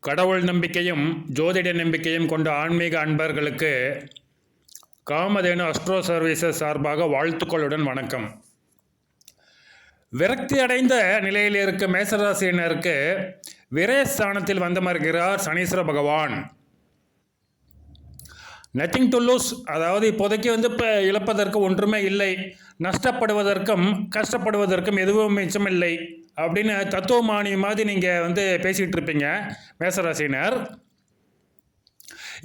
கடவுள் நம்பிக்கையும் ஜோதிட நம்பிக்கையும் கொண்ட ஆன்மீக அன்பர்களுக்கு காமதேனு அஸ்ட்ரோ சர்வீசஸ் சார்பாக வாழ்த்துக்களுடன் வணக்கம். விரக்தி அடைந்த நிலையில் இருக்க மேசராசியினருக்கு விரயஸ்தானத்தில் வந்தமர்கிறார் சனீஸ்வர பகவான். நத்திங் டு லூஸ், அதாவது இப்போதைக்கு இப்போ இழப்பதற்கு ஒன்றுமே இல்லை, நஷ்டப்படுவதற்கும் கஷ்டப்படுவதற்கும் எதுவும் மிச்சமில்லை அப்படின்னு தத்துவமானி மாதிரி நீங்கள் பேசிகிட்டு இருப்பீங்க மேசராசினர்.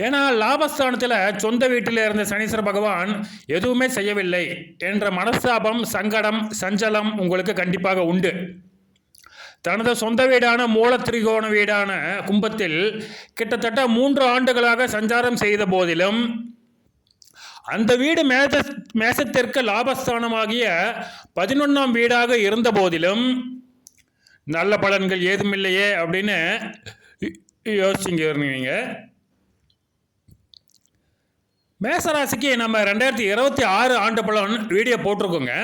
ஏன்னா லாபஸ்தானத்தில் சொந்த வீட்டில் இருந்த சனீஸ்வர பகவான் எதுவுமே செய்யவில்லை என்ற மனஸ்தாபம், சங்கடம், சஞ்சலம் உங்களுக்கு கண்டிப்பாக உண்டு. தனது சொந்த வீடான மூலத்திரிகோண வீடான கும்பத்தில் கிட்டத்தட்ட 3 ஆண்டுகளாக சஞ்சாரம் செய்த போதிலும் அந்த வீடு மேசத்திற்கு லாபஸ்தானமாகிய 11ஆம் வீடாக இருந்த போதிலும் நல்ல பலன்கள் ஏதுமில்லையே அப்படின்னு யோசிச்சுங்க இருந்தீங்க. மேசராசிக்கு நம்ம 2026 ஆண்டு பலன் வீடியோ போட்டிருக்கோங்க.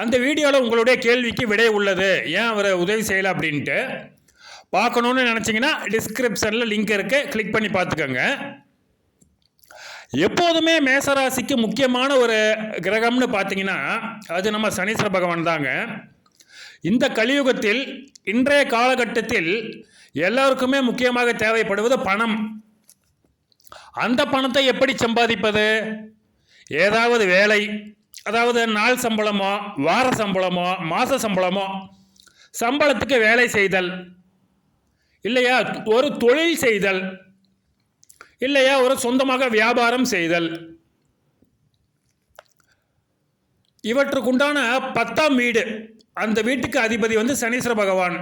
அந்த வீடியோவில் உங்களுடைய கேள்விக்கு விடை உள்ளது, ஏன் அவர் உதவி செய்யலை அப்படின்ட்டு. பார்க்கணுன்னு நினச்சிங்கன்னா டிஸ்கிரிப்ஷனில் லிங்க் இருக்குது, கிளிக் பண்ணி பார்த்துக்கோங்க. எப்போதுமே மேசராசிக்கு முக்கியமான ஒரு கிரகம்னு பார்த்தீங்கன்னா அது நம்ம சனீஸ்வர பகவான் தாங்க. இந்த கலியுகத்தில் இன்றைய காலகட்டத்தில் எல்லாருக்குமே முக்கியமாக தேவைப்படுவது பணம். அந்த பணத்தை எப்படி சம்பாதிப்பது? ஏதாவது வேலை, அதாவது நாள் சம்பளமோ, வார சம்பளமோ, மாத சம்பளமோ, சம்பளத்துக்கு வேலை செய்தல், இல்லையா ஒரு தொழில் செய்தல், இல்லையா ஒரு சொந்தமாக வியாபாரம் செய்தல், இவற்றுக்குண்டான 10ஆம் வீடு, அந்த வீட்டுக்கு அதிபதி சனீஸ்வர பகவான்.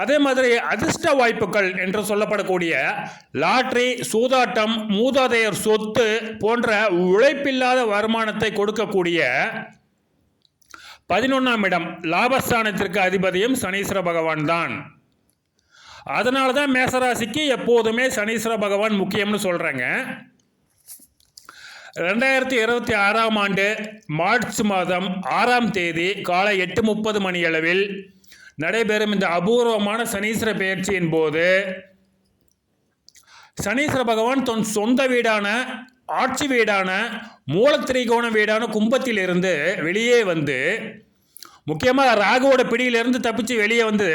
அதே மாதிரி அதிர்ஷ்ட வாய்ப்புகள் என்று சொல்லப்படக்கூடிய லாட்ரி, சூதாட்டம், மூதாதையர் சொத்து போன்ற உழைப்பில்லாத வருமானத்தை கொடுக்கக்கூடிய 11ஆம் இடம் லாபஸ்தானத்திற்கு அதிபதியும் சனீஸ்வர பகவான் தான். அதனால தான் மேசராசிக்கு எப்போதுமே சனீஸ்வர பகவான் முக்கியம்னு சொல்கிறேங்க. 2026ஆம் ஆண்டு மார்ச் மாதம் 6ஆம் தேதி காலை 8:30 மணியளவில் நடைபெறும் இந்த அபூர்வமான சனீஸ்வர பெயர்ச்சியின் போது சனீஸ்வர பகவான் தன் சொந்த வீடான, ஆட்சி வீடான, மூலத்திரிகோண வீடான கும்பத்திலிருந்து வெளியே வந்து, முக்கியமாக ராகுவோட பிடியிலிருந்து தப்பிச்சு வெளியே வந்து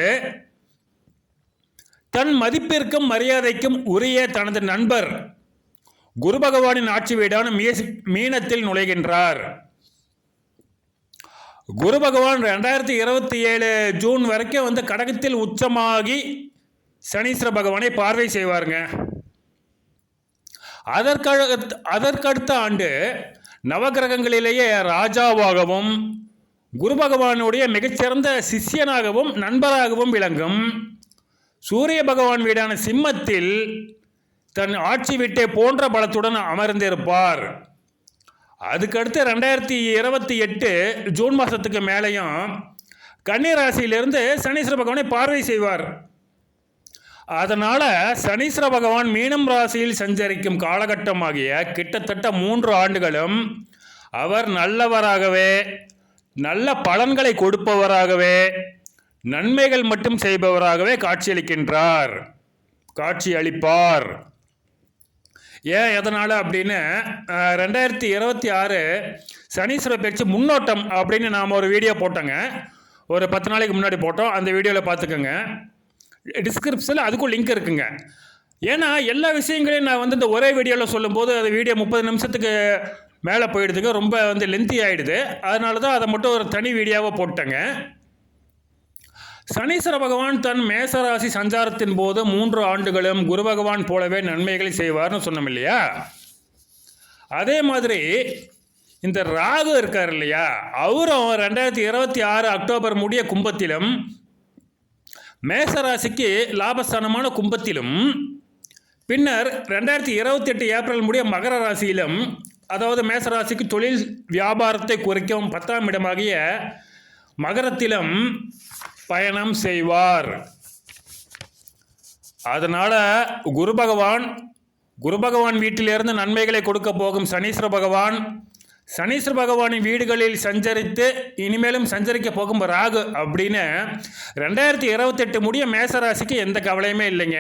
தன் மதிப்பிற்கும் மரியாதைக்கும் உரிய தனது நண்பர் குரு பகவானின் ஆட்சி வீடான மீனத்தில் நுழைகின்றார். குரு பகவான் 2027 ஜூன் வரைக்கும் கடகத்தில் உச்சமாகி சனீஸ்வர பகவானை பார்வை செய்வாருங்க. அதற்கடுத்த ஆண்டு நவகிரகங்களிலேயே ராஜாவாகவும் குரு பகவானுடைய மிகச்சிறந்த சிஷ்யனாகவும் நண்பராகவும் விளங்கும் சூரிய பகவான் வீடான சிம்மத்தில் தன் ஆட்சி வீட்டை போன்ற பலத்துடன் அமர்ந்திருப்பார். அதுக்கடுத்து 2028 ஜூன் மாதத்துக்கு மேலேயும் கன்னி ராசியிலிருந்து சனீஸ்வர பகவானை பார்வை செய்வார். அதனால் சனீஸ்வர பகவான் மீனம் ராசியில் சஞ்சரிக்கும் காலகட்டமாகிய கிட்டத்தட்ட 3 ஆண்டுகளும் அவர் நல்லவராகவே, நல்ல பலன்களை கொடுப்பவராகவே, நன்மைகள் மட்டும் செய்பவராகவே காட்சி அளிப்பார். ஏன் எதனால் அப்படின்னு 2026 சனீஸ்வர பயிற்சி முன்னோட்டம் அப்படின்னு நாம் ஒரு வீடியோ போட்டோங்க. ஒரு 10 நாளைக்கு முன்னாடி போட்டோம். அந்த வீடியோவில் பார்த்துக்கோங்க. டிஸ்கிரிப்ஷனில் அதுக்கும் லிங்க் இருக்குங்க. ஏன்னா எல்லா விஷயங்களையும் நான் இந்த ஒரே வீடியோவில் சொல்லும்போது அது வீடியோ 30 நிமிஷத்துக்கு மேலே போயிடுதுங்க, ரொம்ப லென்த்தி ஆகிடுது. அதனால தான் அதை மட்டும் ஒரு தனி வீடியோவாக போட்டேங்க. சனீஸ்வர பகவான் தன் மேசராசி சஞ்சாரத்தின் போது 3 ஆண்டுகளும் குரு பகவான் போலவே நன்மைகளை செய்வார்னு சொன்னோம் இல்லையா? அதே மாதிரி இந்த ராகு இருக்கார் இல்லையா, அவரும் 2026 அக்டோபர் முடிய கும்பத்திலும், மேசராசிக்கு லாபஸ்தானமான கும்பத்திலும், பின்னர் 2028 ஏப்ரல் முடிய மகர ராசியிலும், அதாவது மேசராசிக்கு தொழில் வியாபாரத்தை குறைக்கும் 10ஆம் இடமாகிய மகரத்திலும் பயணம் செய்வார். அதனால் குரு பகவான் வீட்டிலிருந்து நன்மைகளை கொடுக்க போகும் சனீஸ்வர பகவான் சனீஸ்வர பகவானின் வீடுகளில் சஞ்சரித்து இனிமேலும் சஞ்சரிக்க போகும் ராகு அப்படின்னு 2028 முடிய மேசராசிக்கு எந்த கவலையுமே இல்லைங்க.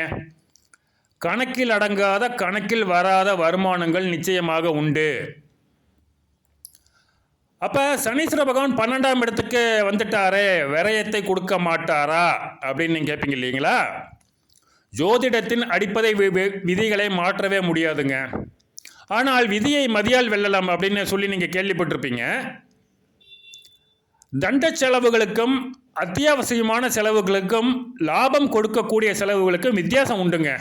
கணக்கில் அடங்காத கணக்கில் வராத வருமானங்கள் நிச்சயமாக உண்டு. அப்போ சனீஸ்வர பகவான் 12ஆம் இடத்துக்கு வந்துட்டாரே, விரயத்தை கொடுக்க மாட்டாரா அப்படின்னு நீங்கள் கேட்பீங்க இல்லைங்களா? ஜோதிடத்தின் அடிப்படை விதிகளை மாற்றவே முடியாதுங்க. ஆனால் விதியை மதியால் வெல்லலாம் அப்படின்னு சொல்லி நீங்கள் கேள்விப்பட்டிருப்பீங்க. தண்ட செலவுகளுக்கும் அத்தியாவசியமான செலவுகளுக்கும் லாபம் கொடுக்கக்கூடிய செலவுகளுக்கும் வித்தியாசம் உண்டுங்க.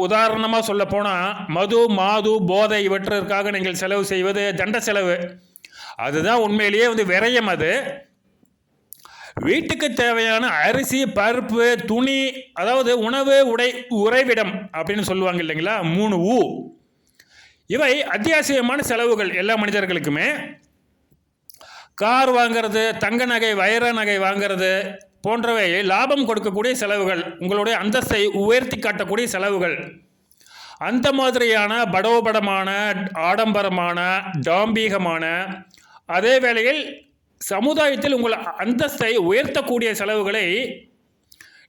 உதாரணமாக சொல்ல போனால் மது, மாது, போதை இவற்றிற்காக நீங்கள் செலவு செய்வது தண்ட செலவு. அதுதான் உண்மையிலேயே விரயம். அது வீட்டுக்கு தேவையான அரிசி, பருப்பு, துணி, அதாவது உணவு, உறைவிடம் அப்படின்னு சொல்லுவாங்க இல்லைங்களா, 3 ஊ. இவை அத்தியாவசியமான செலவுகள் எல்லா மனிதர்களுக்குமே. கார் வாங்கிறது, தங்க நகை, வைர நகை வாங்கிறது போன்றவை லாபம் கொடுக்கக்கூடிய செலவுகள், உங்களுடைய அந்தஸ்தை உயர்த்தி காட்டக்கூடிய செலவுகள். அந்த மாதிரியான படோபடமான, ஆடம்பரமான, டாம்பீகமான, அதே வேளையில் சமுதாயத்தில் உங்கள் அந்தஸ்தை உயர்த்தக்கூடிய செலவுகளை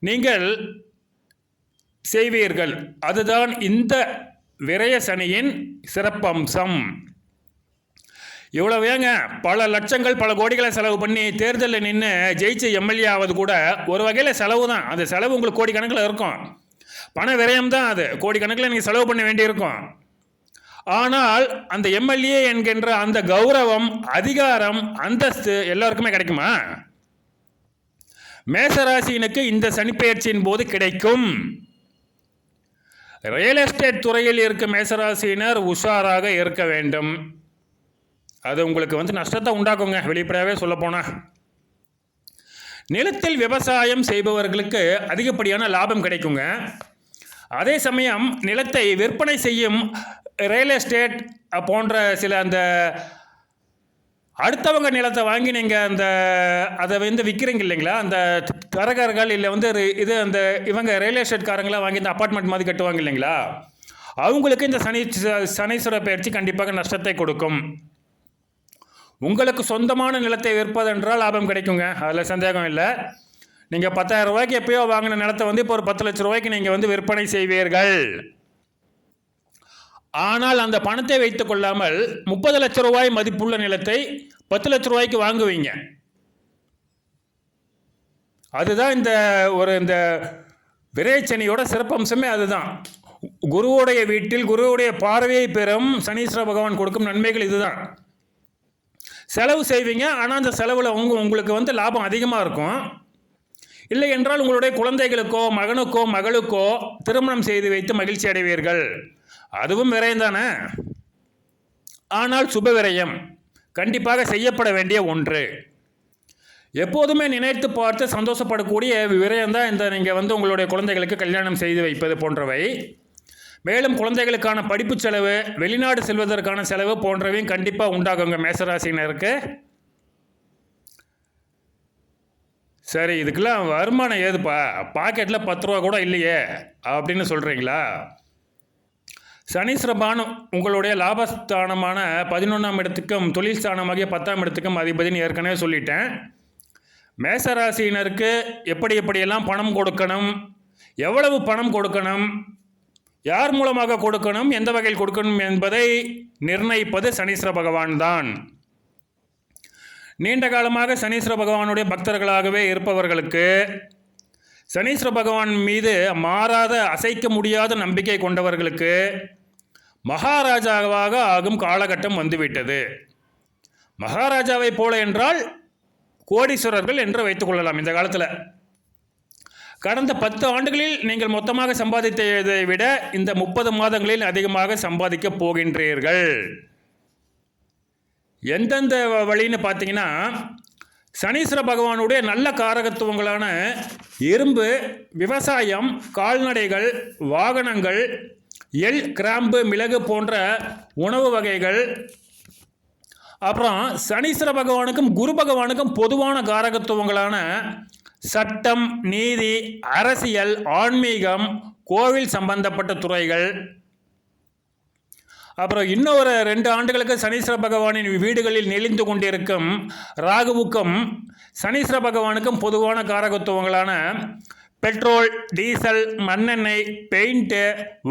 நீங்கள் செய்வீர்கள். அதுதான் இந்த விரய சனியின் சிறப்பம்சம். இவ்வளவு ஏங்க, பல லட்சங்கள் பல கோடிகளை செலவு பண்ணி தேர்தலில் நின்று ஜெயிச்ச எம்எல்ஏ ஆவது கூட ஒரு வகையில் செலவு தான். அந்த செலவு உங்களுக்கு கோடிக்கணக்கில் இருக்கும். பண விரயம் தான் அது. கோடிக்கணக்கில் நீங்கள் செலவு பண்ண வேண்டியிருக்கும். ஆனால் அந்த எம்எல்ஏ என்கின்ற அந்த கௌரவம், அதிகாரம், அந்தஸ்து எல்லாருக்குமே கிடைக்குமா? மேசராசினுக்கு இந்த சனிப்பெயர்ச்சியின் போது கிடைக்கும். ரியல் எஸ்டேட் துறையில் இருக்கும் மேசராசினர் உஷாராக இருக்க வேண்டும். அது உங்களுக்கு நஷ்டத்தை உண்டாக்குங்க, வெளிப்படையாகவே சொல்லப்போனால். நிலத்தில் விவசாயம் செய்பவர்களுக்கு அதிகப்படியான லாபம் கிடைக்குங்க. அதே சமயம் நிலத்தை விற்பனை செய்யும் ரியல் எஸ்டேட் போன்ற சில அந்த அடுத்தவங்க நிலத்தை வாங்கி நீங்கள் அதை விற்கிறீங்க இல்லைங்களா, அந்த தரகர்கள் இல்லை அந்த இவங்க ரியல் எஸ்டேட்காரங்களாம் வாங்கி இந்த அப்பார்ட்மெண்ட் மாதிரி கட்டுவாங்க இல்லைங்களா, அவங்களுக்கு இந்த சனீஸ்வர பயிற்சி கண்டிப்பாக நஷ்டத்தை கொடுக்கும். உங்களுக்கு சொந்தமான நிலத்தை விற்பதென்றால் லாபம் கிடைக்குங்க, அதில் சந்தேகம் இல்லை. நீங்கள் 10,000 ரூபாய்க்கு எப்பயோ வாங்கின நிலத்தை இப்போ ஒரு 10 லட்ச ரூபாய்க்கு நீங்கள் விற்பனை செய்வீர்கள். ஆனால் அந்த பணத்தை வைத்துக் கொள்ளாமல் 30 லட்ச ரூபாய் மதிப்புள்ள நிலத்தை 10 லட்ச ரூபாய்க்கு வாங்குவீங்க. அதுதான் இந்த விரைச்சனியோட சிறப்பம்சமே அதுதான். குருவுடைய வீட்டில் குருவுடைய பார்வையை பெறும் சனீஸ்வர பகவான் கொடுக்கும் நன்மைகள் இதுதான். செலவு செய்வீங்க, ஆனால் அந்த செலவில் உங்களுக்கு லாபம் அதிகமாக இருக்கும். இல்லை என்றால் உங்களுடைய குழந்தைகளுக்கோ மகனுக்கோ மகளுக்கோ திருமணம் செய்து வைத்து மகிழ்ச்சி அடைவீர்கள். அதுவும் விரயம் தானே. ஆனால் சுப விரயம் கண்டிப்பாக செய்யப்பட வேண்டிய ஒன்று. எப்போதுமே நினைத்து பார்த்து சந்தோஷப்படக்கூடிய விரயம் தான் நீங்கள் உங்களுடைய குழந்தைகளுக்கு கல்யாணம் செய்து வைப்பது போன்றவை. மேலும் குழந்தைகளுக்கான படிப்பு செலவு, வெளிநாடு செல்வதற்கான செலவு போன்றவையும் கண்டிப்பாக உண்டாகுங்க மேசராசினருக்கு. சரி, இதுக்கெல்லாம் வருமானம் ஏதுப்பா, பாக்கெட்டில் 10 ரூபா கூட இல்லையே அப்படின்னு சொல்கிறீங்களா? சனீஸ்வரபான் உங்களுடைய லாபஸ்தானமான 11ஆம் இடத்துக்கும் தொழில் ஸ்தானமாகிய 10ஆம் இடத்துக்கும் அதிபதினு ஏற்கனவே சொல்லிட்டேன். மேசராசினருக்கு எப்படியெல்லாம் பணம் கொடுக்கணும், எவ்வளவு பணம் கொடுக்கணும், யார் மூலமாக கொடுக்கணும், எந்த வகையில் கொடுக்கணும் என்பதை நிர்ணயிப்பது சனீஸ்வர பகவான் தான். நீண்ட காலமாக சனீஸ்வர பகவானுடைய பக்தர்களாகவே இருப்பவர்களுக்கு, சனீஸ்வர பகவான் மீது மாறாத அசைக்க முடியாத நம்பிக்கை கொண்டவர்களுக்கு மகாராஜாவாக ஆகும் காலகட்டம் வந்துவிட்டது. மகாராஜாவை போல என்றால் கோடீஸ்வரர்கள் என்று வைத்துக் கொள்ளலாம். இந்த காலத்தில் கடந்த 10 ஆண்டுகளில் நீங்கள் மொத்தமாக சம்பாதித்ததை விட இந்த 30 மாதங்களில் அதிகமாக சம்பாதிக்க போகின்றீர்கள். எந்தெந்த வழின்னு பார்த்தீங்கன்னா, சனீஸ்வர பகவானுடைய நல்ல காரகத்துவங்களான இரும்பு, விவசாயம், கால்நடைகள், வாகனங்கள், எள், கிராம்பு, மிளகு போன்ற உணவு வகைகள். அப்புறம் சனீஸ்வர பகவானுக்கும் குரு பகவானுக்கும் பொதுவான காரகத்துவங்களான சட்டம், நீதி, அரசியல், ஆன்மீகம், கோவில் சம்பந்தப்பட்ட துறைகள். அப்புறம் இன்னொரு 2 ஆண்டுகளுக்கு சனீஸ்வர பகவானின் வீடுகளில் நெளிந்து கொண்டிருக்கும் ராகுவுக்கும் சனீஸ்வர பகவானுக்கும் பொதுவான காரகத்துவங்களான பெட்ரோல், டீசல், மண்ணெண்ணெய், பெயிண்ட்டு,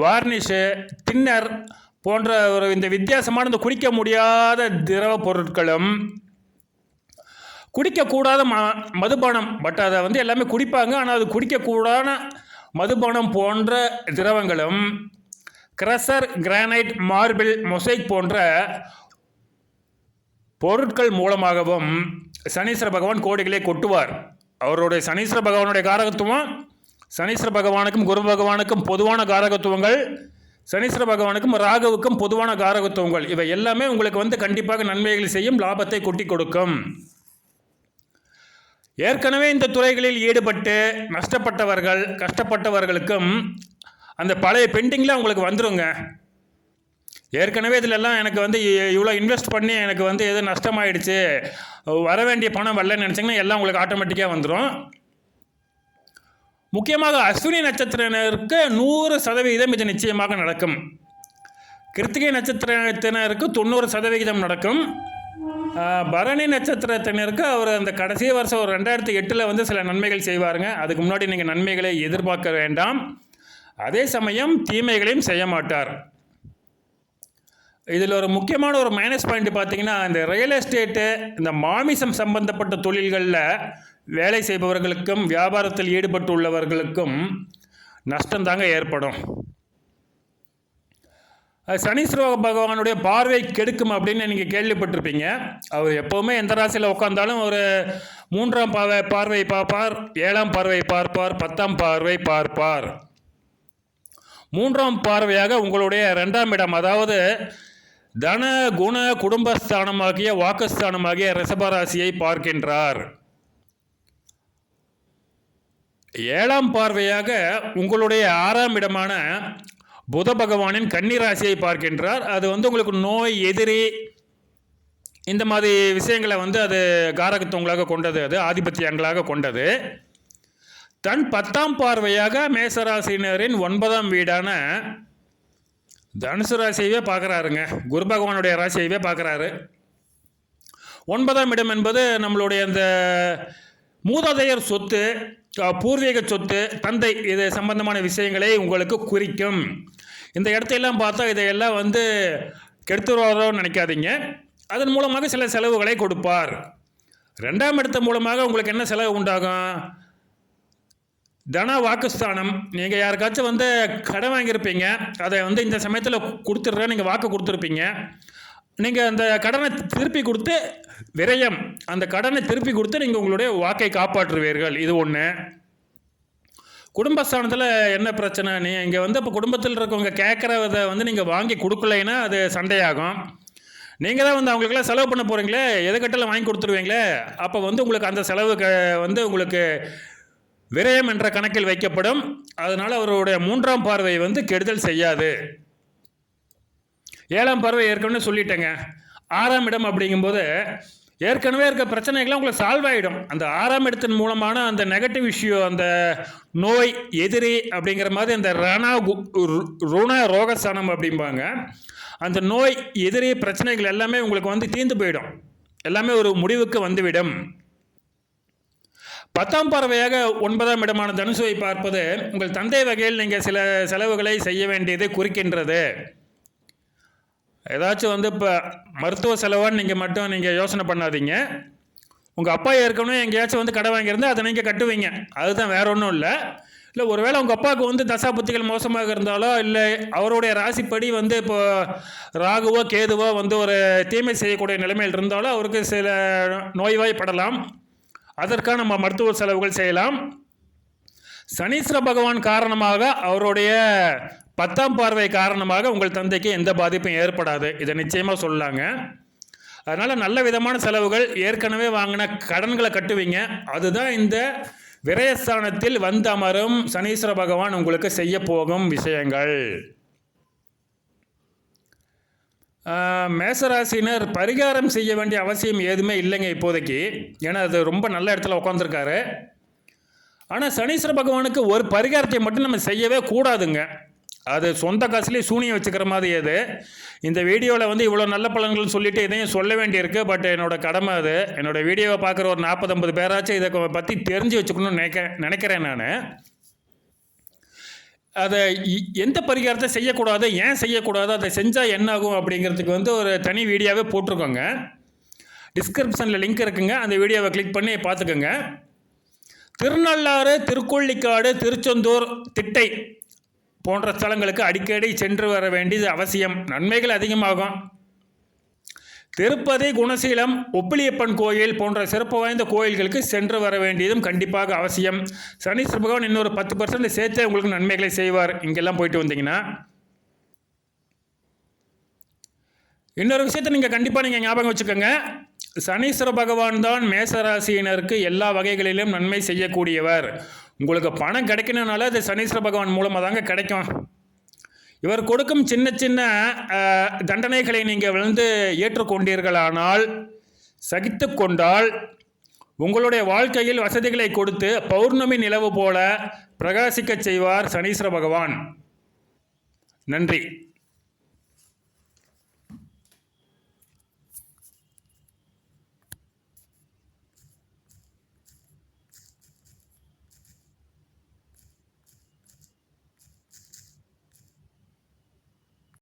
வார்னிஷு, தின்னர் போன்ற இந்த வித்தியாசமான இந்த குடிக்க முடியாத திரவ பொருட்களும், குடிக்கக்கூடாத மதுபானம், பட் அதை எல்லாமே குடிப்பாங்க, ஆனால் அது குடிக்கக்கூடாத மதுபானம் போன்ற திரவங்களும், கிரஷர், கிரானைட், மார்பிள், மொசைக் போன்ற பொருட்கள் மூலமாகவும் சனீஸ்வர பகவான் கோடிகளை கொட்டுவார். அவருடைய சனீஸ்வர பகவானுடைய காரகத்துவம் சனீஸ்வர பகவானுக்கும் குரு பகவானுக்கும் பொதுவான காரகத்துவங்கள், சனீஸ்வர பகவானுக்கும் ராகுவுக்கும் பொதுவான காரகத்துவங்கள். இவை எல்லாமே உங்களுக்கு கண்டிப்பாக நன்மைகள் செய்யும், லாபத்தை கொட்டி கொடுக்கும். ஏற்கனவே இந்த துறைகளில் ஈடுபட்டு நஷ்டப்பட்டவர்கள், கஷ்டப்பட்டவர்களுக்கும் அந்த பழைய பெண்டிங்கில் உங்களுக்கு வந்துடுங்க. ஏற்கனவே இதிலெல்லாம் எனக்கு இவ்வளோ இன்வெஸ்ட் பண்ணி எனக்கு எது நஷ்டமாயிடுச்சு, வர வேண்டிய பணம் வரலன்னு நினச்சிங்கன்னா எல்லாம் உங்களுக்கு ஆட்டோமேட்டிக்காக வந்துடும். முக்கியமாக அஸ்வினி நட்சத்திரத்தினருக்கு 100% இது நிச்சயமாக நடக்கும். கிருத்திகை நட்சத்திரத்தினருக்கு 90% நடக்கும். பரணி நட்சத்திரத்தினருக்கு அவர் அந்த கடைசி வருஷம் ஒரு 2008 சில நன்மைகள் செய்வாருங்க. அதுக்கு முன்னாடி நீங்கள் நன்மைகளை எதிர்பார்க்க வேண்டாம். அதே சமயம் தீமைகளையும் செய்ய மாட்டார். இதில் ஒரு முக்கியமான ஒரு மைனஸ் பாயிண்ட் பார்த்தீங்கன்னா, இந்த ரியல் எஸ்டேட்டு, இந்த மாமிசம் சம்பந்தப்பட்ட தொழில்களில் வேலை செய்பவர்களுக்கும் வியாபாரத்தில் ஈடுபட்டு உள்ளவர்களுக்கும் நஷ்டந்தாங்க ஏற்படும். சனீஸ்வர பகவானுடைய பார்வை கெடுக்கும் அப்படின்னு நீங்கள் கேள்விப்பட்டிருப்பீங்க. அவர் எப்போவுமே எந்த ராசியில் உட்காந்தாலும் ஒரு 3ஆம் பார்வை பார்ப்பார், 7ஆம் பார்வை பார்ப்பார், 10ஆம் பார்வை பார்ப்பார். 3ஆம் பார்வையாக உங்களுடைய 2ஆம் இடம், அதாவது தன குண குடும்பஸ்தானமாகிய வாக்குஸ்தானமாகிய ரிஷபராசியை பார்க்கின்றார். 7ஆம் பார்வையாக உங்களுடைய 6ஆம் இடமான புத பகவானின் கன்னி ராசியை பார்க்கின்றார். அது உங்களுக்கு நோய், எதிரி, இந்த மாதிரி விஷயங்களை அது காரகத்துவங்களாக கொண்டது, அது ஆதிபத்தியங்களாக கொண்டது. தன் 10ஆம் பார்வையாக மேசராசினரின் 9ஆம் வீடான தனுசு ராசியவே பார்க்குறாருங்க. குரு பகவானுடைய ராசியவே பார்க்குறாரு. 9ஆம் இடம் என்பது நம்மளுடைய அந்த மூதாதையர் சொத்து, பூர்வீக சொத்து, தந்தை, இது சம்பந்தமான விஷயங்களை உங்களுக்கு குறிக்கும். இந்த இடத்தையெல்லாம் பார்த்தா இதையெல்லாம் கெடுத்துருவாரோன்னு நினைக்காதீங்க. அதன் மூலமாக சில செலவுகளை கொடுப்பார். 2ஆம் இடத்து மூலமாக உங்களுக்கு என்ன செலவு உண்டாகும்? தன வாக்குஸ்தானம். நீங்கள் யாருக்காச்சும் கடன் வாங்கியிருப்பீங்க, அதை இந்த சமயத்தில் கொடுத்துட்றேன் நீங்கள் வாக்கு கொடுத்துருப்பீங்க. நீங்கள் அந்த கடனை திருப்பி கொடுத்து விரயம், அந்த கடனை திருப்பி கொடுத்து நீங்கள் உங்களுடைய வாக்கை காப்பாற்றுவீர்கள். இது ஒன்று. குடும்பஸ்தானத்தில் என்ன பிரச்சனை? நீங்கள் இப்போ குடும்பத்தில் இருக்கவங்க கேட்குறத நீங்கள் வாங்கி கொடுக்கலைன்னா அது சண்டையாகும். நீங்கள் தான் அவங்களுக்கெல்லாம் செலவு பண்ண போகிறீங்களே, எதை கட்டலாம் வாங்கி கொடுத்துருவீங்களே, அப்போ உங்களுக்கு அந்த செலவு உங்களுக்கு விரயம் என்ற கணக்கில் வைக்கப்படும். அதனால் அவருடைய 3ஆம் பார்வை கெடுதல் செய்யாது. 7ஆம் பார்வை ஏற்கனவே சொல்லிட்டேங்க. 6ஆம் இடம் அப்படிங்கும்போது ஏற்கனவே இருக்க பிரச்சனைகள்லாம் உங்களுக்கு சால்வ் ஆகிடும். அந்த 6ஆம் இடத்தின் மூலமான அந்த நெகட்டிவ் இஷ்யூ, அந்த நோய், எதிரி அப்படிங்கிற மாதிரி அந்த ருண ரோகஸ்தானம் அப்படிம்பாங்க. அந்த நோய், எதிரி, பிரச்சனைகள் எல்லாமே உங்களுக்கு தீர்ந்து போயிடும். எல்லாமே ஒரு முடிவுக்கு வந்துவிடும். 10ஆம் பார்வையாக 9ஆம் இடமான தனுசுவை பார்ப்பது உங்கள் தந்தை வகையில் நீங்கள் சில செலவுகளை செய்ய வேண்டியதை குறிக்கின்றது. ஏதாச்சும் இப்போ மருத்துவ செலவான்னு நீங்கள் யோசனை பண்ணாதீங்க. உங்கள் அப்பா ஏற்கனவே எங்கேயாச்சும் கடை வாங்கியிருந்தால் அதை நீங்கள் கட்டுவீங்க. அதுதான், வேற ஒன்றும் இல்லை. இல்லை, ஒருவேளை உங்கள் அப்பாவுக்கு தசாபுத்திகள் மோசமாக இருந்தாலோ, இல்லை அவருடைய ராசிப்படி இப்போ ராகுவோ கேதுவோ ஒரு தீமை செய்யக்கூடிய நிலைமையில் இருந்தாலோ அவருக்கு சில நோய்வாய்ப்படலாம். அதற்கான நம்ம மருத்துவ செலவுகள் செய்யலாம். சனீஸ்வர பகவான் காரணமாக, அவருடைய 10ஆம் பார்வை காரணமாக உங்கள் தந்தைக்கு எந்த பாதிப்பும் ஏற்படாது. இதை நிச்சயமாக சொல்லலாங்க. அதனால் நல்ல விதமான செலவுகள், ஏற்கனவே வாங்கின கடன்களை கட்டுவீங்க. அதுதான் இந்த விரயஸ்தானத்தில் அமரும் சனீஸ்வர பகவான் உங்களுக்கு செய்ய போகும் விஷயங்கள். மேசராசினர் பரிகாரம் செய்ய வேண்டிய அவசியம் எதுவுமே இல்லைங்க இப்போதைக்கு. ஏன்னா அது ரொம்ப நல்ல இடத்துல உட்காந்துருக்காரு. ஆனால் சனீஸ்வர பகவானுக்கு ஒரு பரிகாரத்தை மட்டும் நம்ம செய்யவே கூடாதுங்க. அது சொந்த காசுலேயே சூனியம் வச்சுக்கிற மாதிரி அது. இந்த வீடியோவில் வந்து இவ்வளோ நல்ல பலன்கள்னு சொல்லிட்டு இதையும் சொல்ல வேண்டியிருக்கு. பட் என்னோடய கடமை அது. என்னோடய வீடியோவை பார்க்குற ஒரு 40-50 பேராச்சும் இதை பற்றி தெரிஞ்சு வச்சுக்கணும்னு நினைக்கிறேன் நான். அதை எந்த பரிகாரத்தை செய்யக்கூடாது, ஏன் செய்யக்கூடாது, அதை செஞ்சால் என்ன ஆகும் அப்படிங்கிறதுக்கு வந்து ஒரு தனி வீடியோவே போட்டிருக்கோங்க. டிஸ்கிரிப்ஷனில் லிங்க் இருக்குங்க, அந்த வீடியோவை கிளிக் பண்ணி பார்த்துக்கோங்க. திருநள்ளாறு, திருக்கொள்ளிக்காடு, திருச்செந்தூர், திட்டை போன்ற ஸ்தலங்களுக்கு அடிக்கடி சென்று வர வேண்டியது அவசியம். நன்மைகள் அதிகமாகும். திருப்பதி, குணசீலம், ஒப்பிலியப்பன் கோயில் போன்ற சிறப்பு வாய்ந்த கோயில்களுக்கு சென்று வர வேண்டியதும் கண்டிப்பாக அவசியம். சனீஸ்வர பகவான் இன்னொரு 10% சேர்த்தே உங்களுக்கு நன்மைகளை செய்வார் இங்கெல்லாம் போயிட்டு வந்தீங்கன்னா. இன்னொரு விஷயத்தை நீங்கள் கண்டிப்பாக ஞாபகம் வச்சுக்கோங்க. சனீஸ்வர பகவான் தான் மேசராசியினருக்கு எல்லா வகைகளிலும் நன்மை செய்யக்கூடியவர். உங்களுக்கு பணம் கிடைக்கணுனால அது சனீஸ்வர பகவான் மூலமாக தாங்க கிடைக்கும். இவர் கொடுக்கும் சின்ன சின்ன தண்டனைகளை நீங்கள் வந்து ஏற்றுக்கொண்டீர்களானால், சகித்து கொண்டால், உங்களுடைய வாழ்க்கையில் வசதிகளை கொடுத்து பௌர்ணமி நிலவு போல பிரகாசிக்கச் செய்வார் சனீஸ்வர பகவான். நன்றி.